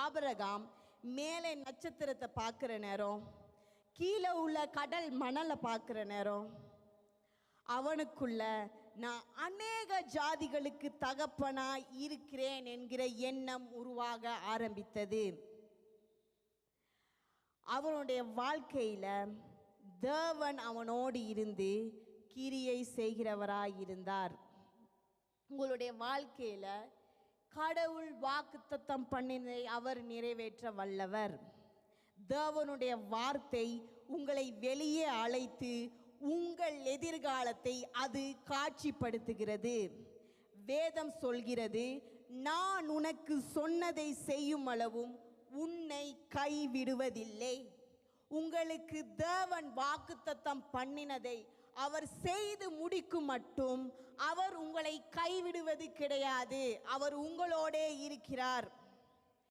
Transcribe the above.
Abraham மேலே நட்சத்திரத்தை பார்க்குற நேரம், கீழே உள்ள கடல் மணலை பார்க்குற நேரம், அவனுக்குள்ள நான் அநேக ஜாதிகளுக்கு தகப்பனாய் இருக்கிறேன் என்கிற எண்ணம் உருவாக ஆரம்பித்தது. அவனுடைய வாழ்க்கையில் தேவன் அவனோடு இருந்து கிரியை செய்கிறவராய் இருந்தார். உங்களுடைய வாழ்க்கையில் கடவுள் வாக்குத்தத்தம் பண்ணினதை அவர் நிறைவேற்ற வல்லவர். தேவனுடைய வார்த்தை உங்களை வெளியே அழைத்து உங்கள் எதிர்காலத்தை அது காட்சிப்படுத்துகிறது. வேதம் சொல்கிறது, நான் உனக்கு சொன்னதை செய்யும் அளவும் உன்னை கைவிடுவதில்லை. உங்களுக்கு தேவன் வாக்குத்தத்தம் பண்ணினதை அவர் செய்து முடிக்கும் மட்டும் அவர் உங்களை கைவிடுவது கிடையாது. அவர் உங்களோடே இருக்கிறார்.